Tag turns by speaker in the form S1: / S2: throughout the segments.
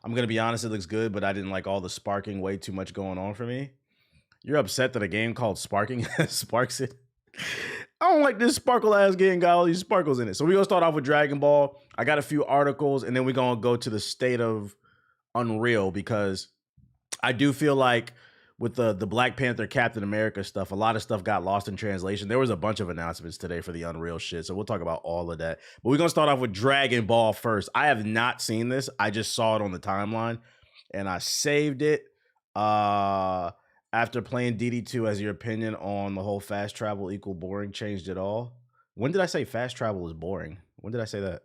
S1: I'm gonna be honest, it looks good, but I didn't like all the sparking, way too much going on for me. You're upset that a game called Sparking sparks it. I don't like this sparkle ass game got all these sparkles in it. So we're gonna start off with Dragon Ball. I got a few articles, and then we're gonna go to the state of Unreal, because I do feel like with the Black Panther Captain America stuff, a lot of stuff got lost in translation. There was a bunch of announcements today for the Unreal shit, so we'll talk about all of that. But we're gonna start off with Dragon Ball first. I have not seen this. I just saw it on the timeline and I saved it. After playing DD2, has your opinion on the whole fast travel equal boring changed at all? When did I say fast travel is boring? When did I say that?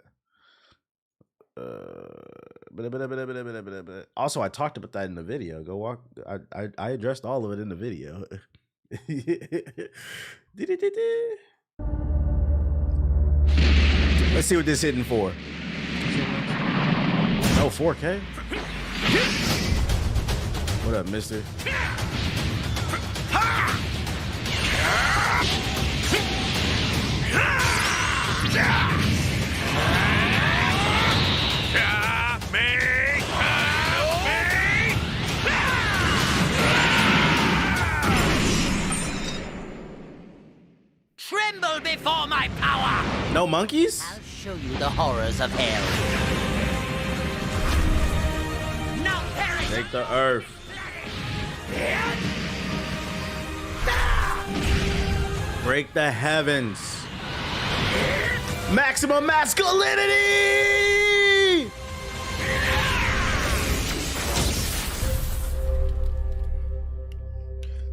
S1: Also, I talked about that in the video. Go walk. I addressed all of it in the video. Let's see what this hitting for. Oh, 4K. What up, mister?
S2: Tremble before my power!
S1: No monkeys?
S2: I'll show you the horrors of hell. Now perish!
S1: Take the earth. Break the heavens. Maximum masculinity!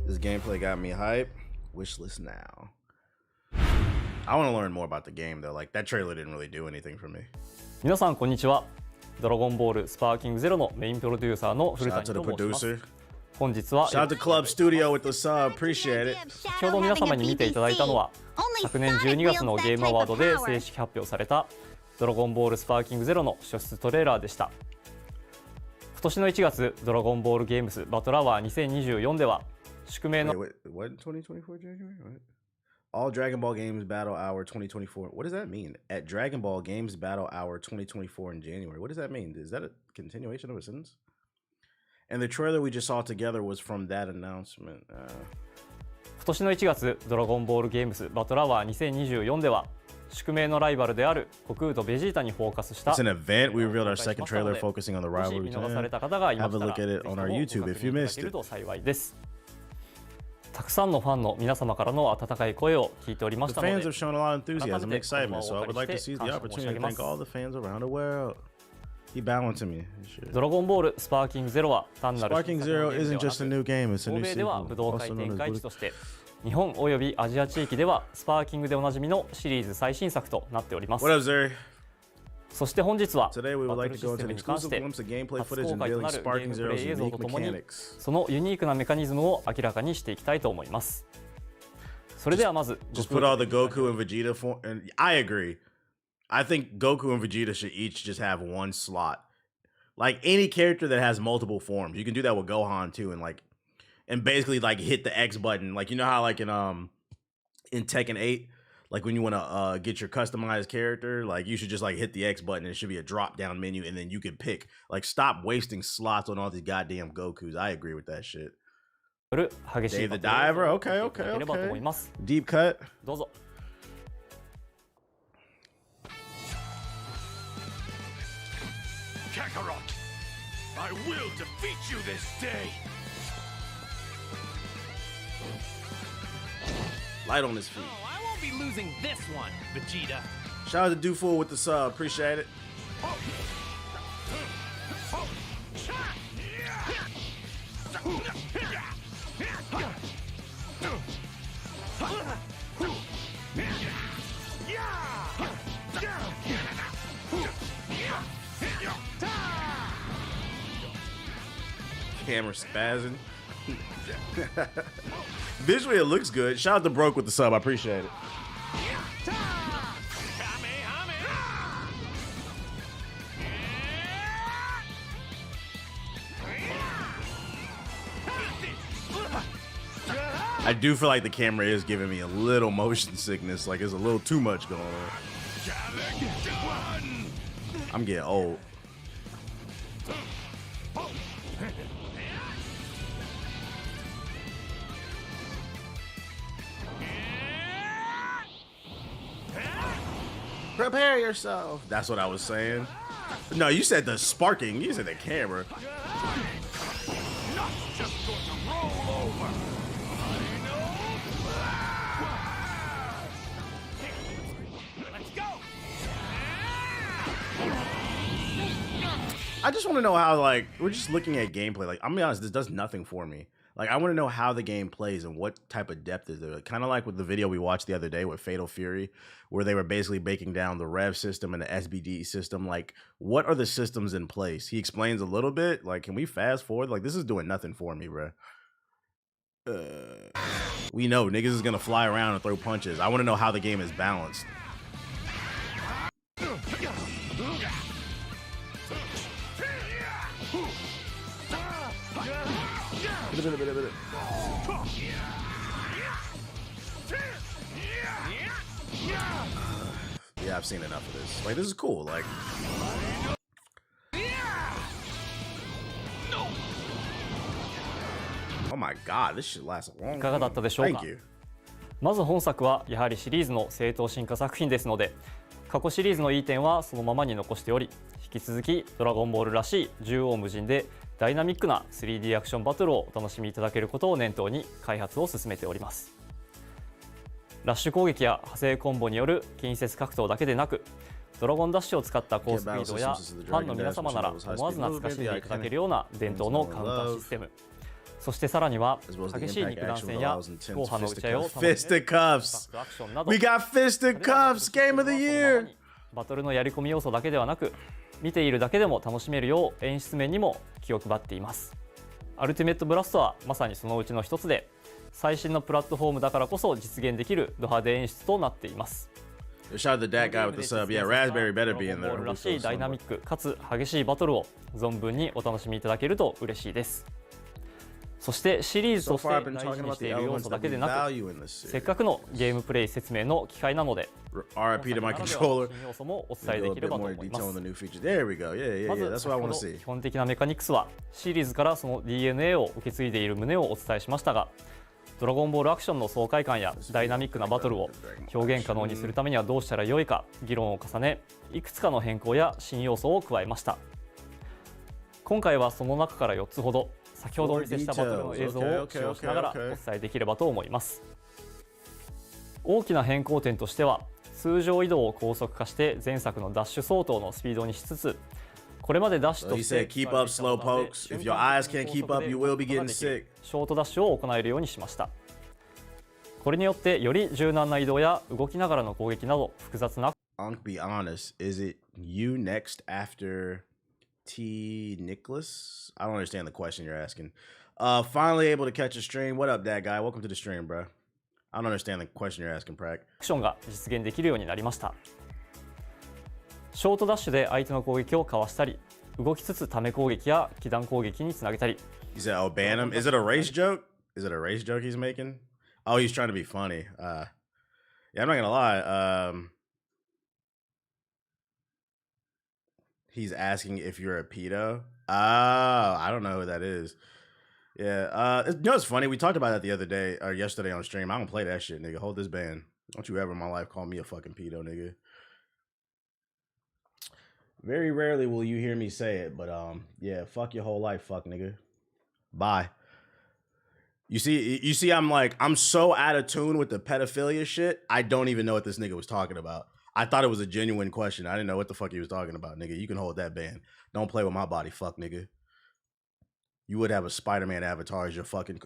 S1: This gameplay got me hype. Wishlist now. I want to learn more about the game though. Like that trailer didn't really do anything for me.
S3: 皆さんこんにちは。ドラゴンボールスパーキングゼロのメインプロデューサーの古
S1: Shout
S3: 谷
S1: out to
S3: と
S1: the
S3: 申します。
S1: producer.
S3: 本日は
S1: Shout out to Club Studio with the sub. Appreciate it.
S3: 先ほど皆様に見ていただいたのは昨年12月のゲームアワードで正式発表されたドラゴンボールスパーキングゼロの初出トレーラーでした。今年の1月、ドラゴンボールゲームスバトルアワー2024では宿命の
S1: Wait, what? 2024 January? What? All Dragon Ball Games Battle Hour 2024. What does that mean? At Dragon Ball Games Battle Hour 2024 in January. What does that mean? Is that a continuation of a sentence? And the trailer we just saw together was from that announcement.
S3: 今年の1月、ドラゴンボールゲームスバトルアワー2024では宿命のライバルである悟空とベジータにフォーカスした
S1: It's an event. We revealed our second trailer focusing on the
S3: もし
S1: rivalry.
S3: 見逃された方がいま
S1: Have
S3: し
S1: a
S3: たら
S1: look at it on our YouTube if you
S3: ぜ
S1: missed
S3: ひともご確認いただける
S1: it.
S3: と幸いです。たくさんのファンの皆様からの温かい声を聞いておりまし
S1: The
S3: たの
S1: fans
S3: で
S1: have shown a lot of enthusiasm and excitement, so I would like to seize the
S3: 感謝申し
S1: opportunity
S3: 上
S1: to
S3: げま
S1: thank
S3: す。
S1: all the fans around the world. He balancing me.
S3: ドラゴンボールスパーキングゼロは単なる
S1: Sparking Zero isn't just a new game, it's a
S3: 欧
S1: new
S3: 米では
S1: sequel.
S3: 武道会
S1: Also
S3: 展
S1: known
S3: 開
S1: as
S3: 地として日本およびアジア地域ではスパーキングでおなじみのシリーズ最新作となっております。
S1: What up, Zuri?
S3: そして本日は
S1: Today we would
S3: バト
S1: like
S3: ル
S1: to
S3: シ
S1: go
S3: ステ
S1: into
S3: ム
S1: an
S3: に関し
S1: exclusive
S3: て
S1: glimpse of gameplay
S3: 初
S1: footage
S3: 公
S1: and
S3: 開と
S1: revealing
S3: なるゲー
S1: Sparking
S3: ムプ
S1: Zero's
S3: レイ映像
S1: unique
S3: とともに
S1: mechanics.
S3: そのユニークなメカニズムを明らかにしていきたいと思います。それではまず
S1: Just put all the Goku and Vegeta form. And I agree. I think Goku and Vegeta should each just have one slot. Like any character that has multiple forms, you can do that with Gohan too, and basically like hit the X button. Like you know how like in Tekken 8, like when you want to get your customized character, like you should just like hit the X button. And it should be a drop down menu, and then you can pick. Like stop wasting slots on all these goddamn Gokus. I agree with that shit.
S3: 激しい
S1: Dave
S3: バ
S1: the
S3: トル
S1: Diver.
S3: を
S1: Okay,
S3: 見ていただ
S1: okay,
S3: ければと思い
S1: okay.
S3: ます。
S1: Deep cut.
S3: どうぞ。
S4: Kakarot, I will defeat you this day.
S1: Light on his feet.
S5: Oh, I won't be losing this one, Vegeta.
S1: Shout out to Dufool with the sub. Appreciate it. Camera spazzing. Visually, it looks good. Shout out to Broke with the sub. I appreciate it. I do feel like the camera is giving me a little motion sickness. Like there's a little too much going on. I'm getting old. Prepare yourself. That's what I was saying. No, you said the sparking. You said the camera.
S4: Not just going to roll over.
S5: Let's go.
S1: I just want to know how, like, we're just looking at gameplay. Like, I'm gonna be honest, this does nothing for me. Like, I want to know how the game plays and what type of depth is there. Kind of like with the video we watched the other day with Fatal Fury, where they were basically breaking down the rev system and the SBD system. Like, what are the systems in place? He explains a little bit. Like, can we fast forward? Like, this is doing nothing for me, bro. We know niggas is gonna fly around and throw punches. I want to know how the game is balanced. Yeah, I've seen enough of this. Like, this is cool. Like, oh my god, this shit lasts a long time.
S3: いかがだったでしょうか。
S1: Thank you.
S3: まず本作はやはりシリーズの正当進化作品ですので、過去シリーズのいい点はそのままに残しており、引き続きドラゴンボールらしい縦横無尽でダイナミックな 3D アクションバトルをお楽しみいただけることを念頭に開発を進めております。ラッシュ攻撃や派生コンボによる近接格闘だけでなく、ドラゴンダッシュを使った高スピードやファンの皆様なら思わず懐かしんでいただけるような伝統のカウンターシステム、そしてさらには激しい肉弾戦や硬派の打ち合いを楽しめる
S1: Fisticuffs.
S3: アクションなど
S1: We got fisticuffs. Game of the year.
S3: バトルのやり込み要素だけではなく、見ているだけでも楽しめるよう演出面にも気を配っています。アルティメットブラストはまさにそのうちの一つで、最新のプラットフォームだからこそ実現できるド派手演出となっています。
S1: Shout out to that guy with the sub. Yeah, Raspberry better be in
S3: ドラゴンボー
S1: there.
S3: ルらしいダイナミックかつ激しいバトルを存分にお楽しみいただけると嬉しいです。そしてシリーズとして大事にしている要素だけでなく、せっかくのゲームプレイ説明の機会なので、
S1: RIP to my controller.
S3: 新要素もお伝えできればと思います。
S1: There we go. Yeah, yeah,
S3: ま
S1: yeah.
S3: ず
S1: That's
S3: 先
S1: what I
S3: ほ
S1: want
S3: ど
S1: to see.
S3: 基本的なメカニクスはシリーズからその DNA を受け継いでいる旨をお伝えしましたが、ドラゴンボールアクションの爽快感やダイナミックなバトルを表現可能にするためにはどうしたらよいか議論を重ね、いくつかの変更や新要素を加えました。今回はその中から4つほど先ほどお見せしたバトルの映像を使用しながらお伝えできればと思います。大きな変更点としては、通常移動を高速化して前作のダッシュ相当のスピードにしつつ、これまでダッシュと
S1: He
S3: して
S1: said, keep up slow pokes. If your eyes can't keep up, you will be getting sick.
S3: ショートダッシュを行えるようにしました。これによってより柔軟な移動や動きながらの攻撃など複雑な
S1: Unc, be honest. Is it you next after T. Nicholas? I don't understand the question you're asking. Finally able to catch a stream. What up, that guy? Welcome to the stream, bro. I don't understand the question you're asking, Prac.
S3: アクションが実現できるようになりました。ショートダッシュで相手の攻撃をかわしたり、動きつつため攻撃や気弾攻撃につなげたり。
S1: He said, oh, ban him. Is it a race joke? Is it a race joke he's making? Oh, he's trying to be funny. Yeah, I'm not gonna lie. He's asking if you're a pedo. Oh, I don't know who that is. Yeah. You know, it's funny. We talked about that the other day or yesterday on stream. I don't play that shit, nigga. Hold this ban. Don't you ever in my life call me a fucking pedo, nigga. Very rarely will you hear me say it, but yeah, fuck your whole life, fuck nigga. Bye. You see, I'm so out of tune with the pedophilia shit. I don't even know what this nigga was talking about. I thought it was a genuine question. I didn't know what the fuck he was talking about, nigga. You can hold that ban. Don't play with my body, fuck nigga. You would have a Spider-Man avatar as your fucking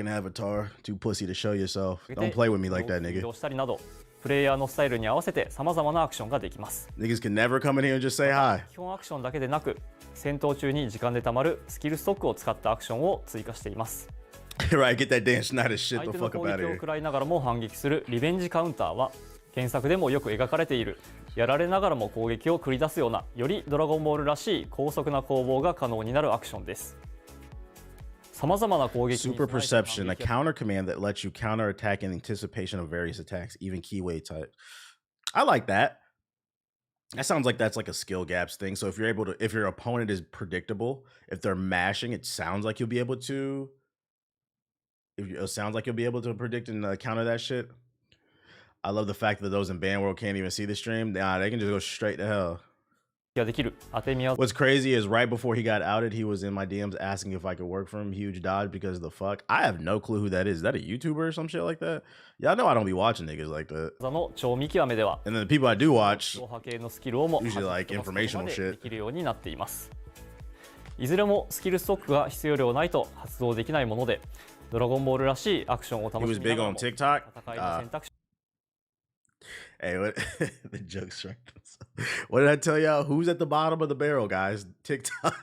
S1: avatar. Too pussy to show yourself. Don't play with me like that, nigga.
S3: したりなど、プレイヤーのスタイルに合わせて様々なアクションができます。
S1: Niggas can never come in here and just say hi.
S3: 基本アクションだけでなく、戦闘中に時間でたまるスキルストックを使ったアクションを追加しています。
S1: Right, get that Dan Schneider shit
S3: 相
S1: the
S3: 手の
S1: fuck
S3: 攻
S1: up out
S3: 撃
S1: of
S3: を
S1: here.
S3: 食らいながらも反撃するリベンジカウンターは、原作でもよく描かれているやられながらも攻撃を繰り出すようなよりドラゴンボールらしい高速な攻防が可能になるアクションです。様々な攻撃に
S1: Super perception, a counter command that lets you counter attack in anticipation of various attacks, even keyway type. I like that. That sounds like that's like a skill gaps thing. So if your opponent is predictable, if they're mashing, it sounds like you'll be able to. It sounds like you'll be able to predict and counter that shit. I love the fact that those in Band World can't even see the stream. Nah, they can just go straight to hell.
S3: ができる当て宮
S1: What's crazy is right before he got outed, he was in my DMs asking if I could work for him. Huge dodge because of the fuck. I have no clue who that is. Is that a YouTuber or some shit like that? Y'all know I don't be watching niggas like that.
S3: の超見極めでは
S1: And then the people I do watch,
S3: 波形のスキルをも
S1: usually like informational
S3: で
S1: shit.
S3: できるようになっています。いずれもスキルストックが必要量ないと発動できないもので、ドラゴンボールらしいアクションを楽
S1: He
S3: し
S1: was
S3: みな
S1: big
S3: がら
S1: on
S3: も
S1: TikTok.
S3: 戦いの選択肢
S1: Hey, what the joke strengthens. What did I tell y'all? Who's at the bottom of the barrel, guys? TikTok.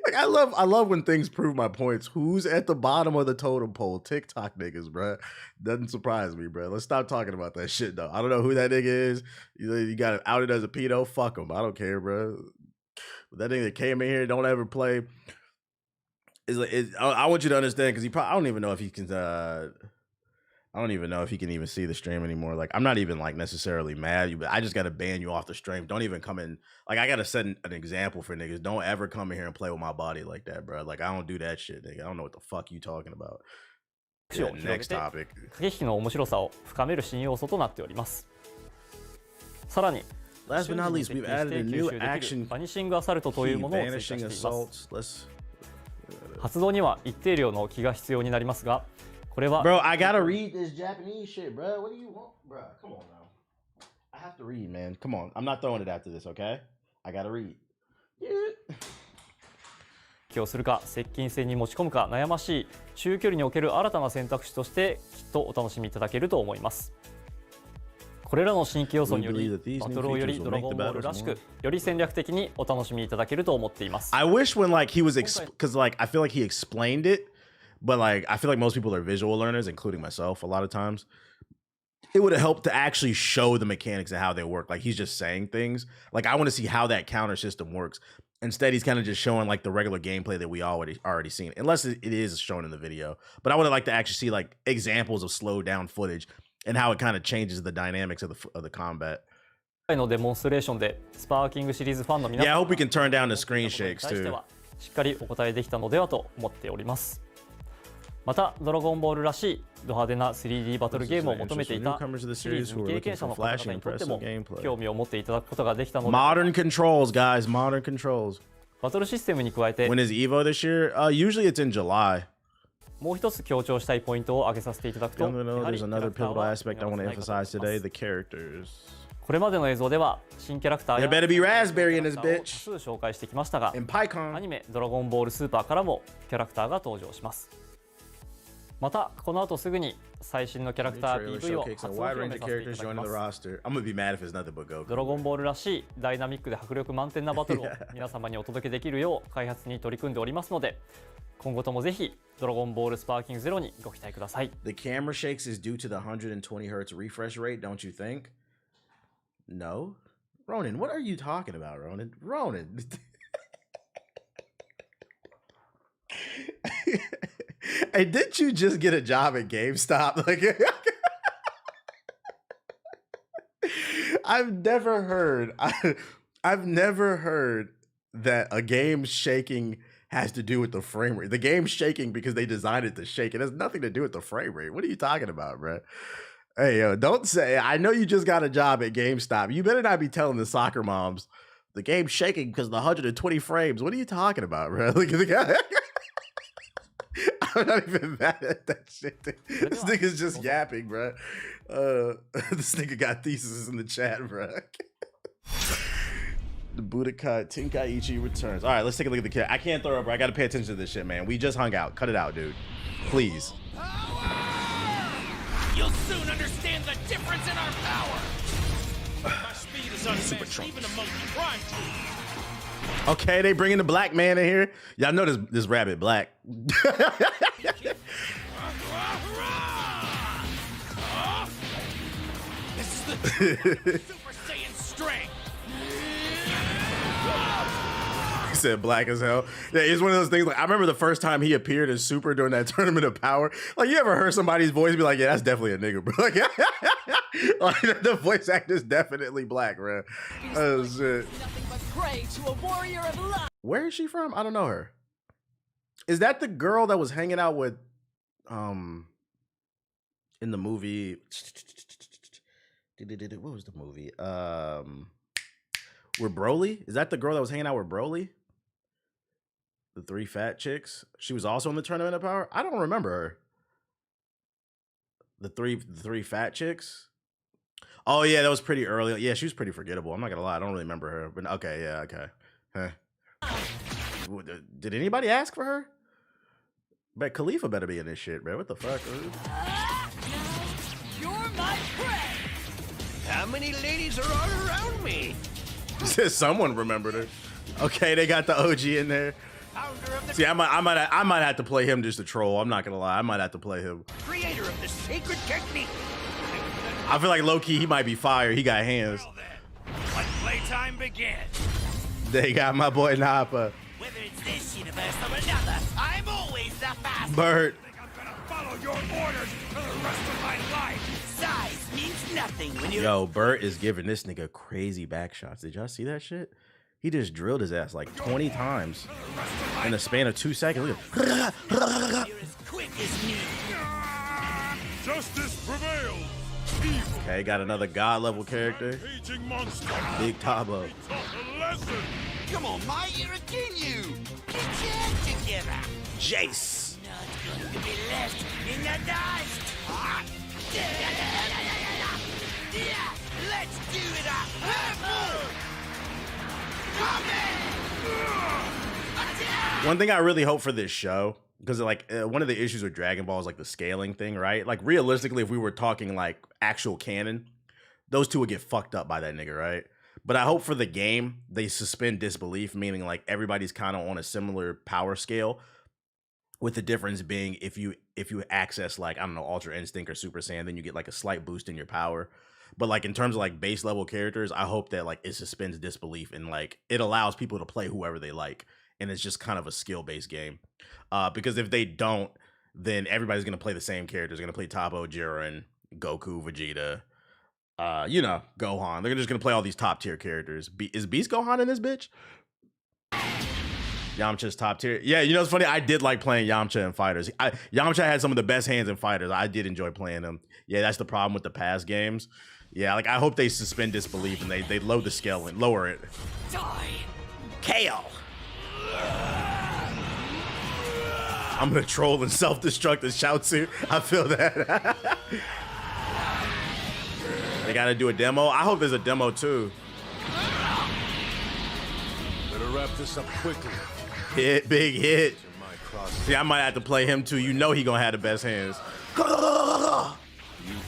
S1: Like I love when things prove my points. Who's at the bottom of the totem pole? TikTok niggas, bruh. Doesn't surprise me, bruh. Let's stop talking about that shit though. I don't know who that nigga is. You got it outed as a pedo. Fuck him. I don't care, bruh. That nigga that came in here don't ever play. I want you to understand because I don't even know if he can. I don't even know if he can even see the stream anymore. Like I'm not even like necessarily mad at you, but I just gotta ban you off the stream. Don't even come in. Like I gotta set an example for niggas. Don't ever come in here and play with my body like that, bro. Like I don't do that shit, nigga. I don't know what the fuck you talking about. Yeah, next topic.
S3: 駆け引きの面白さを深める新要素となっております。さらに
S1: Last but not least, we've added a new action.
S3: バニシングアサルトというものを追加してい
S1: Vanishing
S3: ます。
S1: assaults.
S3: 発動には一定量の気が必要になりますが、これは
S1: Bro, I gotta read this Japanese shit, bro. What do you want, bro? Come on now. I have to read, man. Come on. I'm not throwing it after this, okay? I gotta read. Yeah.
S3: 気をするか接近戦に持ち込むか悩ましい中距離における新たな選択肢としてきっとお楽しみいただけると思います。これらの新規要素によりバトルをよりドラゴンボールらしくより戦略的にお楽しみいただけると思っています。
S1: I wish when like he was because like I feel like he explained it, but like I feel like most people are visual learners, including myself. A lot of times, it would have helped to actually show the mechanics of how they work. Like he's just saying things. Like I want to see how that counter system works. Instead, he's kind of just showing like the regular gameplay that we already seen, unless it is shown in the video. But I would have liked to actually see like examples of slowed down footage and how it kind of changes the dynamics of the combat.
S3: のデモンストレーションでスパーキングシリーズファンの皆
S1: Yeah, I
S3: さん
S1: hope we can turn down the screen shakes
S3: に対して
S1: too.
S3: はしっかりお答えできたのではと思っております。またドラゴンボールらしいド派手な 3D バトルゲームを求めていたシリーズ未経験者の方々にとっても興味を持っていただくことができたので
S1: Modern controls, guys. Modern controls.
S3: バトルシステムに加えて
S1: When is Evo this year? Usually it's in July.
S3: もう一つ強調したいポイントを挙げさせていただくと、
S1: There's another pivotal aspect I want to emphasize today: the characters.
S3: これまでの映像では新キャラクター
S1: There better be raspberry in this
S3: キャラクターを
S1: bitch.
S3: 多数紹介してきましたが、
S1: And
S3: ア
S1: PyCon.
S3: ニメ「ドラゴンボールスーパー」からもキャラクターが登場します。またこの後すぐに最新のキャラクター
S1: Trailer
S3: PV を
S1: showcasing
S3: 初
S1: a
S3: お
S1: wide
S3: 披露
S1: range
S3: 目
S1: of
S3: させてい
S1: characters
S3: ただき
S1: joining
S3: ま
S1: the
S3: す。
S1: roster. I'm gonna be mad if it's nothing but Goku.
S3: ドラゴンボールらしいダイナミックで迫力満点なバトルを皆様にお届けできるよう開発に取り組んでおりますので、今後ともぜひドラゴンボールスパーキングゼロにご期待ください。
S1: The camera shakes is due to the 120 hertz refresh rate, don't you think? No? Ronan, what are you talking about, Ronan? Ronan. Hey, didn't you just get a job at GameStop? Like, I've never heard that a game shaking has to do with the frame rate. The game's shaking because they designed it to shake. It has nothing to do with the frame rate. What are you talking about, bro? Hey, yo, don't say, I know you just got a job at GameStop. You better not be telling the soccer moms the game's shaking because of the 120 frames. What are you talking about, bro? Look at the guy. I'm not even mad at that shit. This nigga's just yapping, bro. This nigga got thesis in the chat, bro. The Budokai Tenkaichi returns. All right, let's take a look at the kid. I can't throw up, bro. I gotta pay attention to this shit, man. We just hung out. Cut it out, dude. Please.
S2: You'll soon understand the difference in our power.
S4: My speed is unmatched, even among the prime troops.
S1: Okay, they bringing the black man in here. Y'all know this rabbit black.
S2: This is the Super Saiyan strength.
S1: He said black as hell. Yeah, it's one of those things. Like I remember the first time he appeared as Super during that Tournament of Power. Like you ever heard somebody's voice be like, "Yeah, that's definitely a nigga, bro." Like, like the voice actor's definitely black, bro. Oh shit.
S6: Nothing but prey to a warrior of light.
S1: Where is she from? I don't know her. Is that the girl that was hanging out with in the movie. What was the movie? With Broly? Is that the girl that was hanging out with Broly? The 3 fat chicks. She was also in the Tournament of Power. I don't remember her. The three fat chicks. Oh yeah, that was pretty early. Yeah, she was pretty forgettable. I'm not gonna lie, I don't really remember her. But okay, yeah, okay. Huh. Did anybody ask for her? Bet Khalifa better be in this shit, bro. What the fuck?
S6: You're my prey.
S2: How many ladies are all around me?
S1: Someone remembered her. Okay, they got the OG in there. See, I might have to play him just to troll. I'm not gonna lie, I might have to play him.
S2: Creator of the sacred technique.
S1: I feel like low-key he might be fire. He got hands.
S2: Well then, let playtime begin.
S1: They got my boy Nappa.
S2: Whether it's this universe or another, I'm always the fastest.
S1: Bert.
S2: I think I'm gonna follow your orders for the rest of my life. Size means nothing when you.
S1: Yo, Bert is giving this nigga crazy back shots. Did y'all see that shit? He just drilled his ass like 20 times in the span of 2 seconds. Look at
S2: You're as quick as me.
S4: Justice prevails.
S1: Okay, got another god level character.
S4: Aging monster.
S1: Big Tabo.
S4: Taught a lesson.
S2: Come on, mate, you're a Ginyu. Get your head together.
S1: Jace.
S2: Not going to be left in the dust. Let's do it up.
S1: One thing I really hope for this show, because like one of the issues with Dragon Ball is like the scaling thing, right? Like realistically, if we were talking like actual canon, those two would get fucked up by that nigga, right? But I hope for the game, they suspend disbelief, meaning like everybody's kind of on a similar power scale, with the difference being if you access like, I don't know, Ultra Instinct or Super Saiyan, then you get like a slight boost in your power. But like in terms of like base level characters, I hope that like it suspends disbelief and like it allows people to play whoever they like. And it's just kind of a skill-based game. Because if they don't, then everybody's going to play the same characters. They're going to play Tabo, Jiren, Goku, Vegeta, Gohan. They're just going to play all these top-tier characters. Is Beast Gohan in this bitch? Yamcha's top tier. Yeah, you know, it's funny. I did like playing Yamcha in Fighters. Yamcha had some of the best hands in Fighters. I did enjoy playing him. Yeah, that's the problem with the past games. Yeah, like I hope they suspend disbelief and they load the scale and lower it.
S2: Die.
S1: KO. I'm gonna troll and self-destruct and Shoutsu. I feel that. They gotta do a demo. I hope there's a demo too.
S4: Better wrap this up quickly.
S1: Hit, big hit. See, I might have to play him too. You know he gonna have the best hands.
S4: You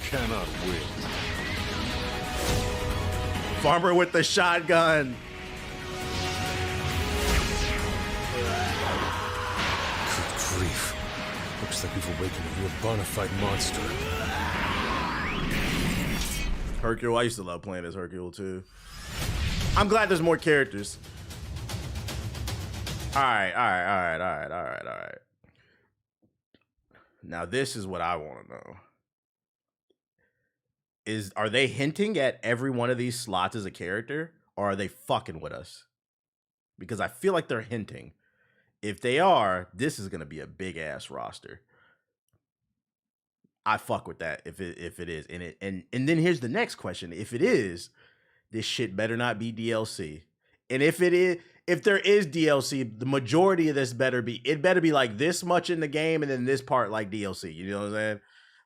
S4: cannot win.
S1: Farmer with the shotgun.
S4: Good grief. Looks like we've awakened a real bona fide monster.
S1: Hercule, I used to love playing as Hercule too. I'm glad there's more characters. All right. Now this is what I want to know. Are they hinting at every one of these slots as a character, or are they fucking with us? Because I feel like they're hinting. If they are, this is gonna be a big ass roster. I fuck with that if it is. And then here's the next question. If it is, this shit better not be DLC. And if there is DLC, the majority of this better be like this much in the game and then this part like DLC. You know what I'm saying?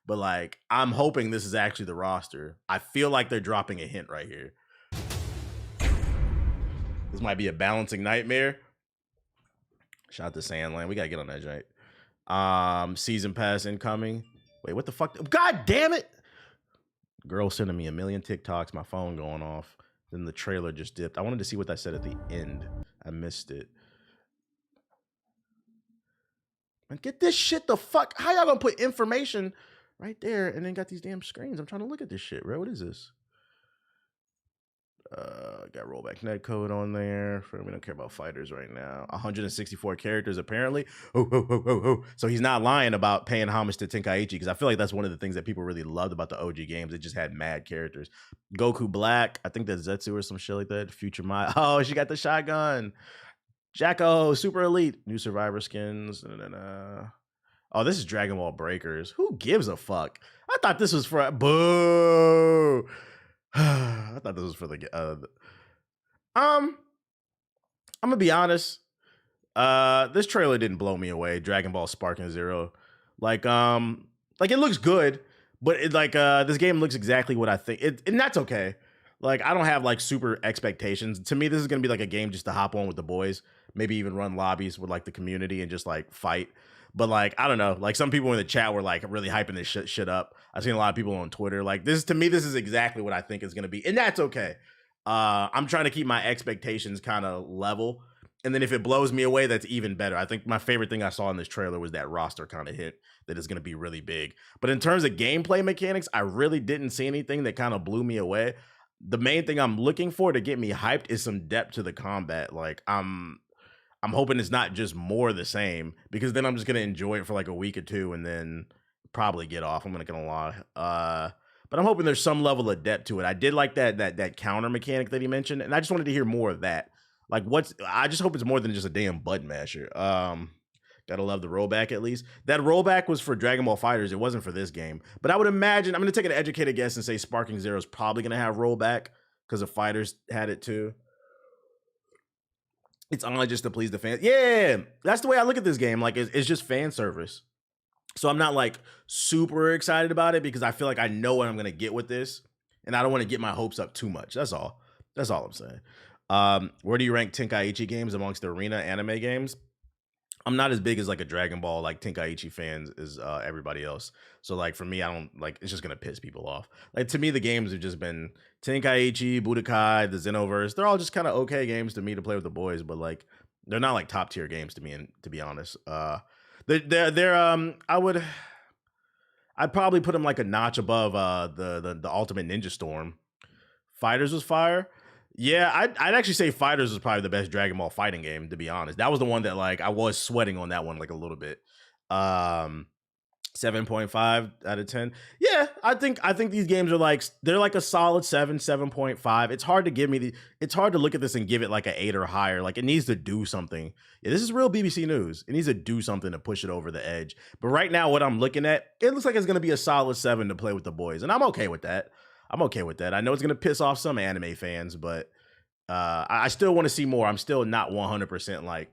S1: But like, I'm hoping this is actually the roster. I feel like they're dropping a hint right here. This might be a balancing nightmare. Shout out to Sandland. We gotta get on that joint. Season pass incoming. Wait, what the fuck? God damn it! Girl sending me a million TikToks. My phone going off. Then the trailer just dipped. I wanted to see what that said at the end. I missed it. Man, get this shit the fuck. How y'all gonna put information right there and then got these damn screens? I'm trying to look at this shit, bro. What is this? Got rollback netcode on there. We don't care about fighters right now. 164 characters apparently. So he's not lying about paying homage to Tenkaichi, because I feel like that's one of the things that people really loved about the OG games. They just had mad characters. Goku Black, I think that's Zetsu or some shit like that. Future Mai. Oh, she got the shotgun. Jacko, Super Elite. New Survivor skins. Oh, this is Dragon Ball Breakers. Who gives a fuck? I thought this was for boo. I thought this was for the I'm gonna be honest. This trailer didn't blow me away. Dragon Ball Sparking Zero, like it looks good, but this game looks exactly what I think. And that's okay. Like, I don't have like super expectations. To me, this is gonna be like a game just to hop on with the boys, maybe even run lobbies with like the community and just like fight. But like, I don't know. Like, some people in the chat were like really hyping this shit up. I've seen a lot of people on Twitter. Like, this to me, this is exactly what I think is gonna be, and that's okay. I'm trying to keep my expectations kind of level. And then if it blows me away, that's even better. I think my favorite thing I saw in this trailer was that roster kind of hit that is going to be really big. But in terms of gameplay mechanics, I really didn't see anything that kind of blew me away. The main thing I'm looking for to get me hyped is some depth to the combat. Like, I'm hoping it's not just more the same, because then I'm just going to enjoy it for like a week or two and then probably get off. I'm not going to lie. But I'm hoping there's some level of depth to it. I did like that counter mechanic that he mentioned, and I just wanted to hear more of that. Like, I just hope it's more than just a damn button masher. Gotta love the rollback at least. That rollback was for Dragon Ball FighterZ. It wasn't for this game. But I would imagine, I'm gonna take an educated guess and say Sparking Zero is probably gonna have rollback because the FighterZ had it too. It's only just to please the fans. Yeah, that's the way I look at this game. Like, it's just fan service. So I'm not like super excited about it because I feel like I know what I'm gonna get with this, and I don't want to get my hopes up too much. That's all. That's all I'm saying. Where do you rank Tenkaichi games amongst the arena anime games? I'm not as big as like a Dragon Ball like Tenkaichi fans as everybody else. So like for me, I don't like, it's just gonna piss people off. Like, to me, the games have just been Tenkaichi, Budokai, the Xenoverse. They're all just kind of okay games to me to play with the boys, but like they're not like top tier games to me. And to be honest, I'd probably put them like a notch above the Ultimate Ninja Storm. FighterZ was fire. Yeah, I'd actually say FighterZ was probably the best Dragon Ball fighting game, to be honest. That was the one that like I was sweating on that one like a little bit. 7.5 out of 10. Yeah, I think these games are like, they're like a solid 7.5. It's hard to give me it's hard to look at this and give it like an 8 or higher. Like, it needs to do something. Yeah, this is real BBC News. It needs to do something to push it over the edge. But right now, what I'm looking at, it looks like it's gonna be a solid 7 to play with the boys, and I'm okay with that. I know it's gonna piss off some anime fans, but I still want to see more. I'm still not 100% like,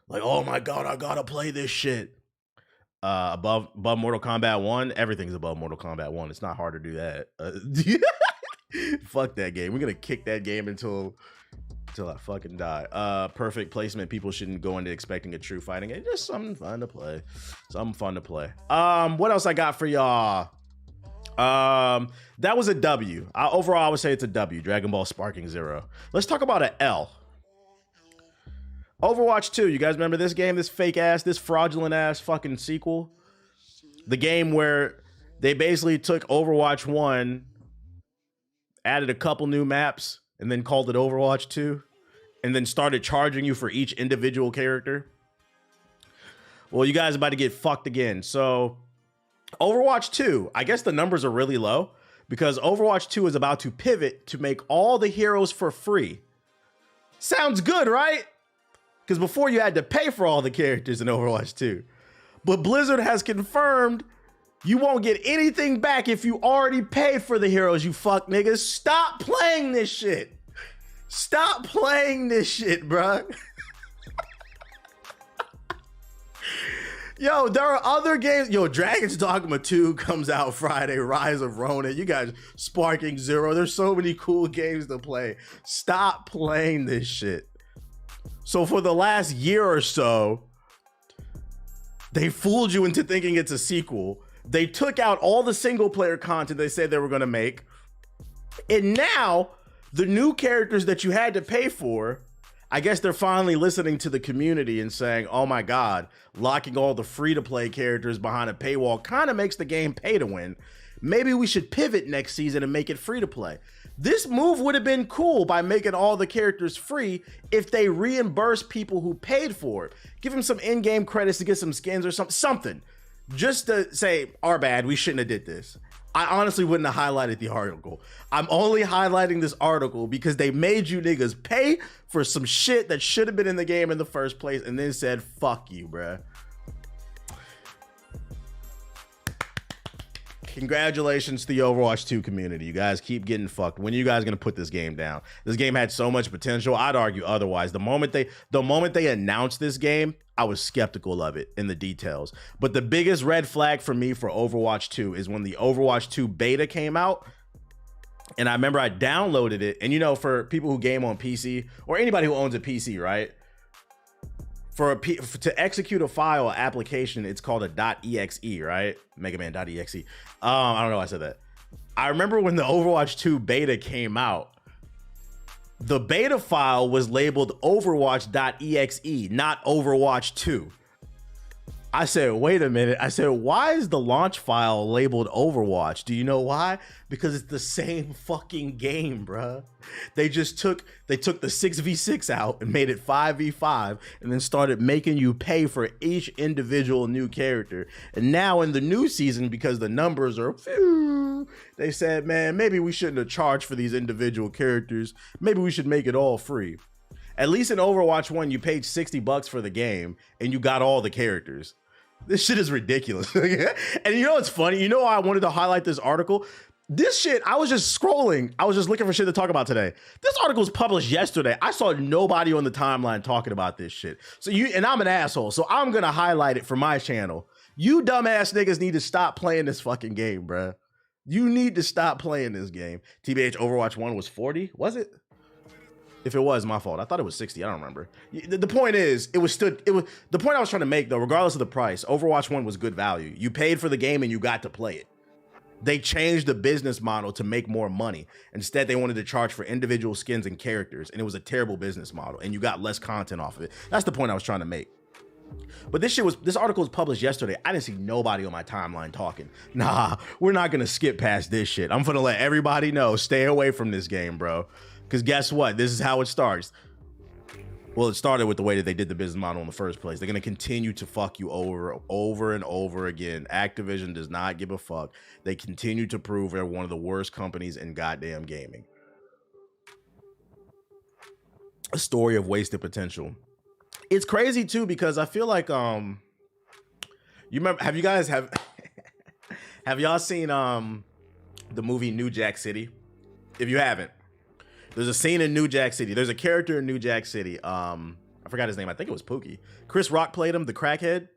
S1: oh my god, I gotta play this shit. Above Mortal Kombat 1, everything's above Mortal Kombat 1. It's not hard to do that. Fuck that game. We're gonna kick that game until I fucking die. Perfect placement. People shouldn't go into expecting a true fighting game. Just something fun to play. What else I got for y'all? That was a W. Overall, I would say it's a W. Dragon Ball Sparking Zero. Let's talk about an L. Overwatch 2. You guys remember this game? This fake ass, this fraudulent ass fucking sequel? The game where they basically took Overwatch 1, added a couple new maps, and then called it Overwatch 2, and then started charging you for each individual character. Well, you guys are about to get fucked again. So Overwatch 2, I guess the numbers are really low because Overwatch 2 is about to pivot to make all the heroes for free. Sounds good, right? Because before you had to pay for all the characters in Overwatch 2. But Blizzard has confirmed you won't get anything back if you already paid for the heroes, you fuck niggas. Stop playing this shit. Stop playing this shit, bruh. Yo, there are other games. Yo, Dragon's Dogma 2 comes out Friday. Rise of Ronin. You guys, Sparking Zero. There's so many cool games to play. Stop playing this shit. So for the last year or so, they fooled you into thinking it's a sequel. They took out all the single player content they said they were going to make. And now the new characters that you had to pay for, I guess they're finally listening to the community and saying, oh my God, locking all the free-to-play characters behind a paywall kind of makes the game pay to win. Maybe we should pivot next season and make it free-to-play. This move would have been cool by making all the characters free if they reimburse people who paid for it. Give them some in-game credits to get some skins or something. Just to say, our bad, we shouldn't have did this. I honestly wouldn't have highlighted the article. I'm only highlighting this article because they made you niggas pay for some shit that should have been in the game in the first place and then said, fuck you, bruh. Congratulations to the Overwatch 2 community. You guys keep getting fucked. When are you guys gonna put this game down? This game had so much potential. I'd argue otherwise. The moment they announced this game, I was skeptical of it in the details. But the biggest red flag for me for Overwatch 2 is when the Overwatch 2 beta came out. And I remember I downloaded it. And you know, for people who game on PC or anybody who owns a PC, right? To execute a file application, it's called a .exe, right? Mega Man.exe. I don't know why I said that. I remember when the Overwatch 2 beta came out, the beta file was labeled Overwatch.exe, not Overwatch 2. I said, wait a minute. I said, why is the launch file labeled Overwatch? Do you know why? Because it's the same fucking game, bruh. They took the 6v6 out and made it 5v5 and then started making you pay for each individual new character. And now in the new season, because the numbers are phew, they said, man, maybe we shouldn't have charged for these individual characters. Maybe we should make it all free. At least in Overwatch 1, you paid $60 for the game and you got all the characters. This shit is ridiculous. And you know what's funny? You know why I wanted to highlight this article? This shit, I was just scrolling. I was just looking for shit to talk about today. This article was published yesterday. I saw nobody on the timeline talking about this shit. And I'm an asshole, so I'm gonna highlight it for my channel. You dumbass niggas need to stop playing this fucking game, bruh. You need to stop playing this game. TBH Overwatch 1 was 40, was it? If it was, my fault. I thought it was 60. I don't remember. The point is, the point I was trying to make, though, regardless of the price, Overwatch 1 was good value. You paid for the game and you got to play it. They changed the business model to make more money. Instead, they wanted to charge for individual skins and characters, and it was a terrible business model, and you got less content off of it. That's the point I was trying to make. But this article was published yesterday. I didn't see nobody on my timeline talking. Nah, we're not gonna skip past this shit. I'm gonna let everybody know, stay away from this game, bro. Because guess what? This is how it starts. Well, it started with the way that they did the business model in the first place. They're going to continue to fuck you over and over again. Activision does not give a fuck. They continue to prove they're one of the worst companies in goddamn gaming. A story of wasted potential. It's crazy too, because I feel like you remember, have y'all seen the movie New Jack City? If you haven't, there's a scene in New Jack City. There's a character in New Jack City. I forgot his name. I think it was Pookie. Chris Rock played him, the crackhead.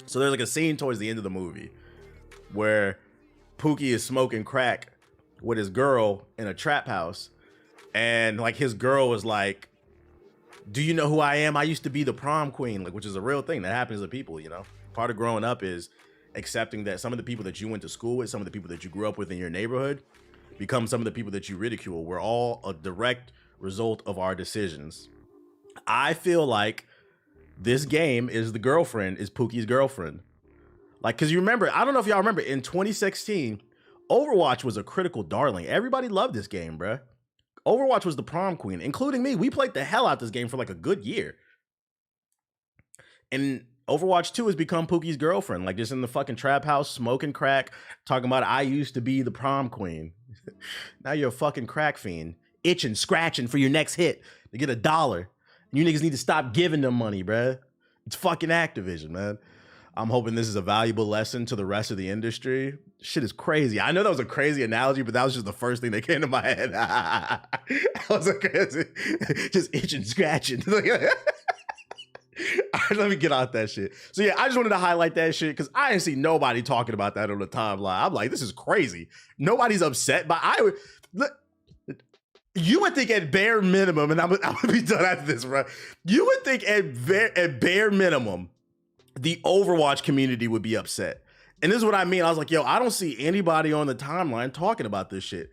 S1: So there's like a scene towards the end of the movie where Pookie is smoking crack with his girl in a trap house. And like his girl was like, do you know who I am? I used to be the prom queen, like, which is a real thing that happens to people, you know? Part of growing up is accepting that some of the people that you went to school with, some of the people that you grew up with in your neighborhood, become some of the people that you ridicule. We're all a direct result of our decisions. I feel like this game is Pookie's girlfriend. Like, because you remember, I don't know if y'all remember, in 2016, Overwatch was a critical darling. Everybody loved this game, bruh. Overwatch was the prom queen, including me. We played the hell out this game for like a good year. And Overwatch 2 has become Pookie's girlfriend, like just in the fucking trap house, smoking crack, talking about, I used to be the prom queen. Now you're a fucking crack fiend, itching, scratching for your next hit to get $1. You niggas need to stop giving them money, bruh. It's fucking Activision, man. I'm hoping this is a valuable lesson to the rest of the industry. Shit is crazy. I know that was a crazy analogy, but that was just the first thing that came to my head. I was like, just itching, scratching. All right, let me get out that shit. So yeah, I just wanted to highlight that shit because I didn't see nobody talking about that on the timeline. I'm like, this is crazy. Nobody's upset, but you would think at bare minimum, and I'm gonna be done after this, bro. You would think at bare minimum, the Overwatch community would be upset. And this is what I mean. I was like, yo, I don't see anybody on the timeline talking about this shit.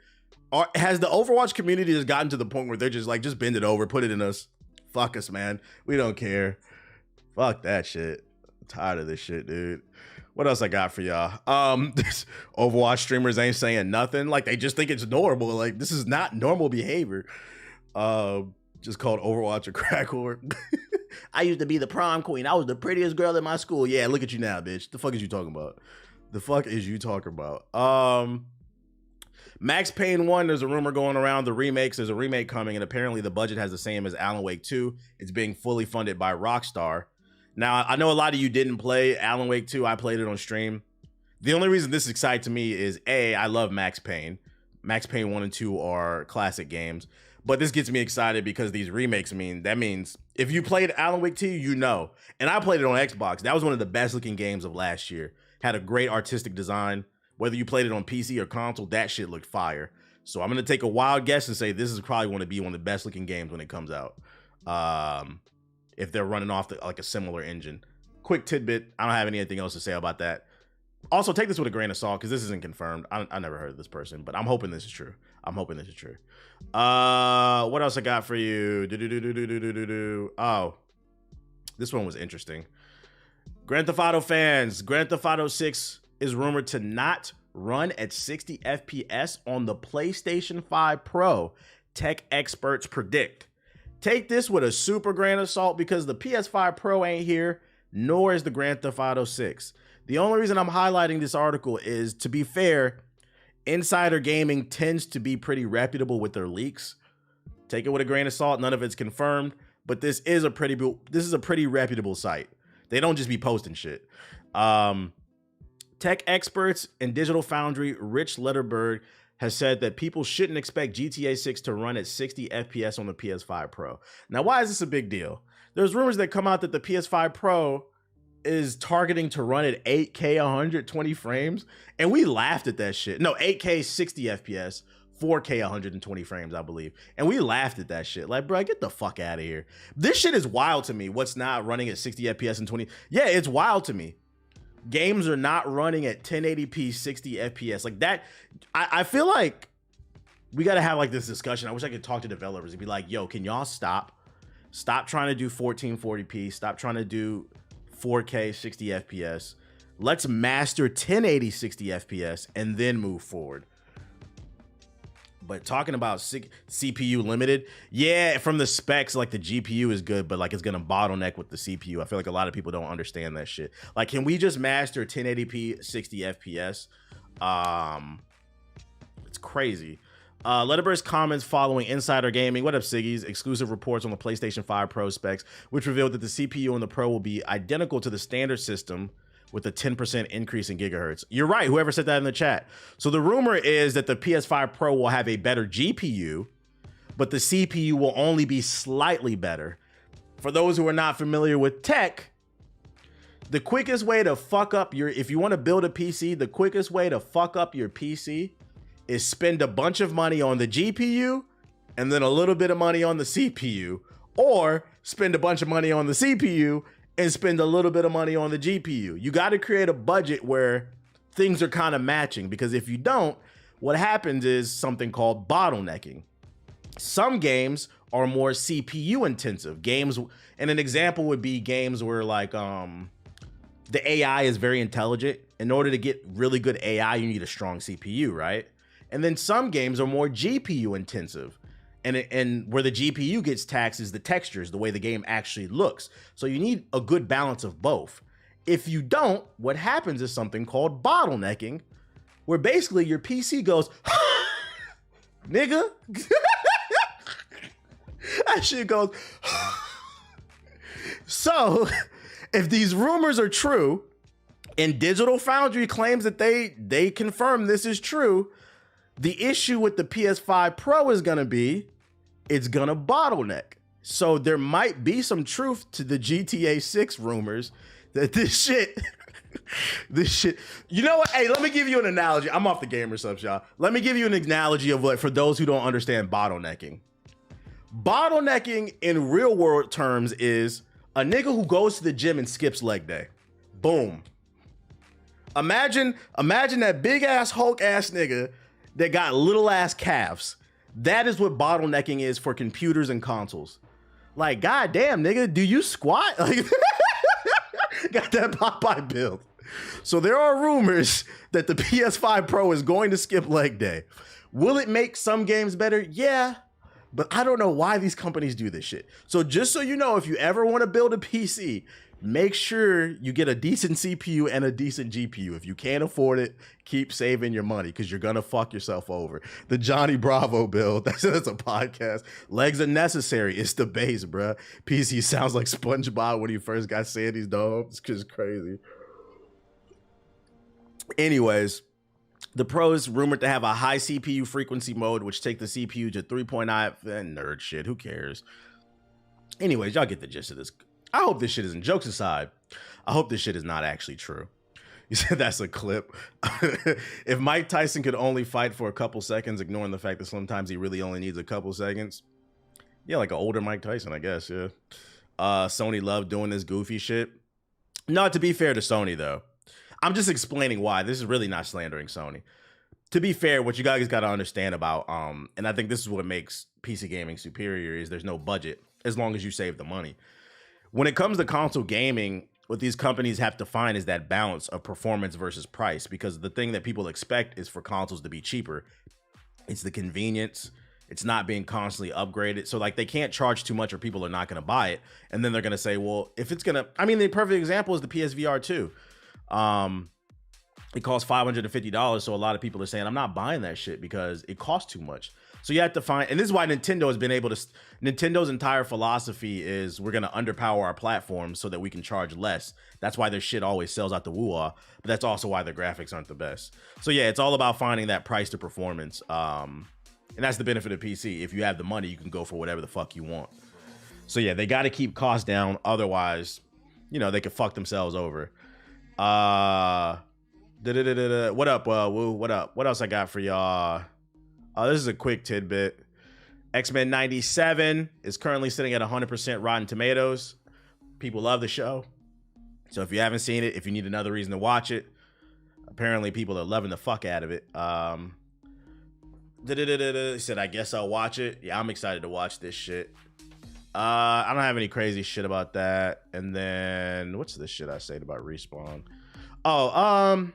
S1: Has the Overwatch community just gotten to the point where they're just like, just bend it over, put it in us. Fuck us, man. We don't care. Fuck that shit. I'm tired of this shit, dude. What else I got for y'all? This Overwatch streamers ain't saying nothing. Like, they just think it's normal. Like, this is not normal behavior. Just called Overwatch a crack whore. I used to be the prom queen. I was the prettiest girl in my school. Yeah, look at you now, bitch. The fuck is you talking about? The fuck is you talking about? Max Payne 1, there's a rumor going around the remakes. There's a remake coming, and apparently the budget has the same as Alan Wake 2. It's being fully funded by Rockstar. Now, I know a lot of you didn't play Alan Wake 2. I played it on stream. The only reason this is exciting to me is A, I love Max Payne. Max Payne 1 and 2 are classic games. But this gets me excited because these remakes means if you played Alan Wake 2, you know. And I played it on Xbox. That was one of the best looking games of last year. Had a great artistic design. Whether you played it on PC or console, that shit looked fire. So I'm going to take a wild guess and say this is probably going to be one of the best looking games when it comes out. If they're running off like a similar engine. Quick tidbit. I don't have anything else to say about that. Also, take this with a grain of salt because this isn't confirmed. I never heard of this person, but I'm hoping this is true. What else I got for you? Oh, this one was interesting. Grand Theft Auto fans, Grand Theft Auto 6 is rumored to not run at 60 FPS on the PlayStation 5 Pro, tech experts predict. Take this with a super grain of salt because the PS5 Pro ain't here, nor is the Grand Theft Auto 6. The only reason I'm highlighting this article is, to be fair, Insider Gaming tends to be pretty reputable with their leaks. Take it with a grain of salt. None of it's confirmed, but this is a pretty reputable site. They don't just be posting shit. Tech experts and Digital Foundry Rich Letterberg has said that people shouldn't expect GTA 6 to run at 60 FPS on the PS5 Pro. Now, why is this a big deal? There's rumors that come out that the PS5 Pro is targeting to run at 8K 120 frames, and we laughed at that shit. No, 8K 60 FPS, 4K 120 frames, I believe. And we laughed at that shit. Like, bro, get the fuck out of here. This shit is wild to me. What's not running at 60 FPS and 20? Yeah, it's wild to me. Games are not running at 1080p 60 FPS. Like that, I feel like we got to have like this discussion. I wish I could talk to developers and be like, yo, can y'all stop trying to do 1440p, stop trying to do 4K 60 FPS. Let's master 1080 60 FPS and then move forward. But talking about CPU limited, yeah, from the specs, like the GPU is good, but like it's gonna bottleneck with the CPU. I feel like a lot of people don't understand that shit. Like, can we just master 1080p 60 FPS? It's crazy. Letterberg's comments following Insider Gaming, what up Siggy's, exclusive reports on the PlayStation 5 Pro specs, which revealed that the CPU on the Pro will be identical to the standard system with a 10% increase in gigahertz. You're right, whoever said that in the chat. So the rumor is that the PS5 Pro will have a better GPU, but the CPU will only be slightly better. For those who are not familiar with tech, the quickest way to fuck up if you want to build a PC, the quickest way to fuck up your PC is spend a bunch of money on the GPU and then a little bit of money on the CPU, or spend a bunch of money on the CPU and spend a little bit of money on the GPU. You got to create a budget where things are kind of matching, because if you don't, what happens is something called bottlenecking. Some games are more CPU intensive games, and an example would be games where like the AI is very intelligent. In order to get really good AI, you need a strong CPU, right? And then some games are more GPU intensive. And where the GPU gets taxed is the textures, the way the game actually looks. So you need a good balance of both. If you don't, what happens is something called bottlenecking, where basically your PC goes, nigga. That shit goes. So if these rumors are true, and Digital Foundry claims that they confirm this is true, the issue with the PS5 Pro is going to be, it's going to bottleneck. So there might be some truth to the GTA 6 rumors that this shit, you know what? Hey, let me give you an analogy. I'm off the gamer subs, y'all. Let me give you an analogy of what, for those who don't understand bottlenecking. Bottlenecking in real world terms is a nigga who goes to the gym and skips leg day. Boom. Imagine that big ass Hulk ass nigga that got little ass calves. That is what bottlenecking is for computers and consoles. Like, goddamn, nigga, do you squat? Like, got that Popeye build. So there are rumors that the PS5 Pro is going to skip leg day. Will it make some games better? Yeah, but I don't know why these companies do this shit. So just so you know, if you ever want to build a PC, make sure you get a decent CPU and a decent GPU. If you can't afford it, keep saving your money, because you're going to fuck yourself over. The Johnny Bravo build, that's a podcast. Legs are necessary. It's the base, bruh. PC sounds like SpongeBob when he first got Sandy's dome. It's just crazy. Anyways, the Pro is rumored to have a high CPU frequency mode, which take the CPU to 3.9. Nerd shit, who cares? Anyways, y'all get the gist of this. I hope this shit isn't, jokes aside, I hope this shit is not actually true. You said that's a clip. If Mike Tyson could only fight for a couple seconds, ignoring the fact that sometimes he really only needs a couple seconds. Yeah, like an older Mike Tyson, I guess, yeah. Sony loved doing this goofy shit. No, to be fair to Sony, though, I'm just explaining why. This is really not slandering Sony. To be fair, what you guys got to understand about, and I think this is what makes PC gaming superior, is there's no budget as long as you save the money. When it comes to console gaming, what these companies have to find is that balance of performance versus price, because the thing that people expect is for consoles to be cheaper. It's the convenience. It's not being constantly upgraded. So like they can't charge too much or people are not going to buy it. And then they're going to say, well, if it's going to, I mean, the perfect example is the PSVR 2. It costs $550. So a lot of people are saying, I'm not buying that shit because it costs too much. So you have to find, and this is why Nintendo has been able to, Nintendo's entire philosophy is we're going to underpower our platform so that we can charge less. That's why their shit always sells out the woo-ah, but that's also why their graphics aren't the best. So yeah, it's all about finding that price to performance. And that's the benefit of PC. If you have the money, you can go for whatever the fuck you want. So yeah, they got to keep costs down. Otherwise, you know, they could fuck themselves over. What up, Woo? What up? What else I got for y'all? This is a quick tidbit. X-Men 97 is currently sitting at 100% Rotten Tomatoes. People love the show. So if you haven't seen it, if you need another reason to watch it, apparently people are loving the fuck out of it. He said, I guess I'll watch it. Yeah, I'm excited to watch this shit. I don't have any crazy shit about that. And then, what's this shit I said about Respawn? Oh,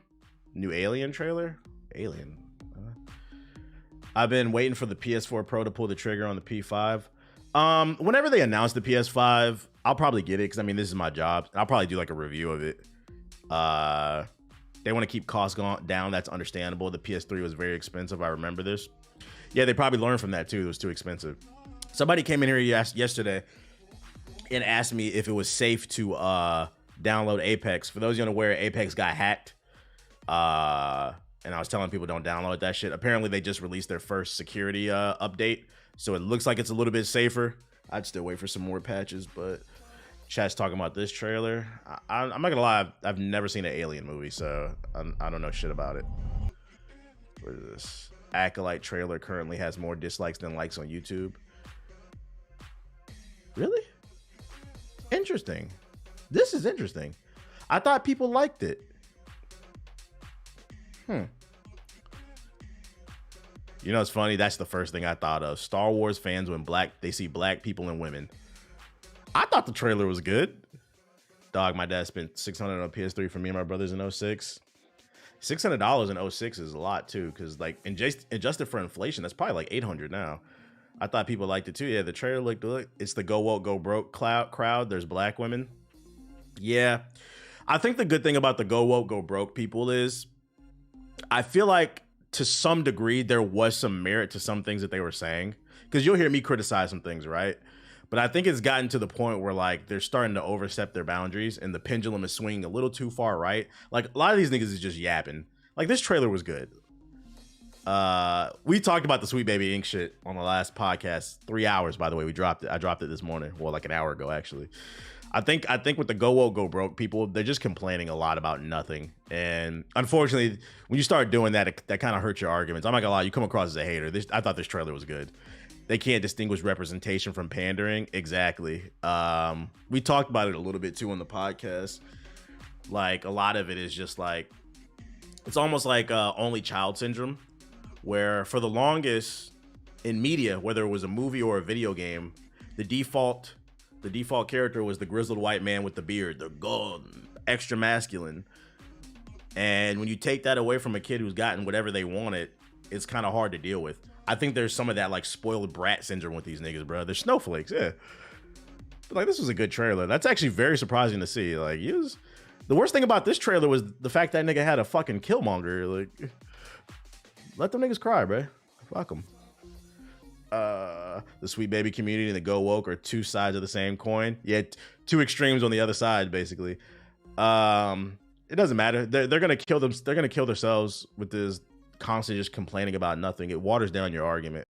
S1: new Alien trailer? Alien. I've been waiting for the PS4 Pro to pull the trigger on the P5. Whenever they announce the PS5, I'll probably get it because I mean this is my job. I'll probably do like a review of it. They want to keep costs down. That's understandable. The PS3 was very expensive. I remember this. Yeah, they probably learned from that too. It was too expensive. Somebody came in here yesterday and asked me if it was safe to download Apex. For those you unaware, Apex got hacked. And I was telling people don't download that shit. Apparently, they just released their first security update. So it looks like it's a little bit safer. I'd still wait for some more patches, but chat's talking about this trailer. I'm not going to lie. I've never seen an Alien movie, so I don't know shit about it. What is this? Acolyte trailer currently has more dislikes than likes on YouTube. Really? Interesting. This is interesting. I thought people liked it. You know, it's funny. That's the first thing I thought of. Star Wars fans, when they see black people and women. I thought the trailer was good. Dog, my dad spent $600 on a PS3 for me and my brothers in 06. $600 in 06 is a lot too, because like adjusted for inflation, that's probably like $800 now. I thought people liked it too. Yeah, the trailer looked good. It's the go woke, go broke crowd. There's black women. Yeah, I think the good thing about the go woke, go broke people is I feel like to some degree there was some merit to some things that they were saying, because you'll hear me criticize some things, right? But I think it's gotten to the point where like they're starting to overstep their boundaries and the pendulum is swinging a little too far right. Like a lot of these niggas is just yapping. Like this trailer was good. We talked about the Sweet Baby Inc shit on the last podcast. 3 hours, by the way. We dropped it. I dropped it this morning. Well, like an hour ago, actually. I think with the go woke, go broke people, they're just complaining a lot about nothing. And unfortunately, when you start doing that, that kind of hurts your arguments. I'm not gonna lie, you come across as a hater. I thought this trailer was good. They can't distinguish representation from pandering. Exactly. We talked about it a little bit too on the podcast. Like a lot of it is just like, it's almost like only child syndrome, where for the longest in media, whether it was a movie or a video game, the default character was the grizzled white man with the beard, the gun, extra masculine. And when you take that away from a kid who's gotten whatever they wanted, it's kind of hard to deal with. I think there's some of that like spoiled brat syndrome with these niggas, bro. They're snowflakes, yeah. But like, this was a good trailer. That's actually very surprising to see. Like, the worst thing about this trailer was the fact that nigga had a fucking Killmonger. Like, let them niggas cry, bro. Fuck them. The Sweet Baby community and the Go Woke are two sides of the same coin. Yeah, two extremes on the other side, basically. it doesn't matter. They're gonna kill them. They're gonna kill themselves with this constant just complaining about nothing. It waters down your argument.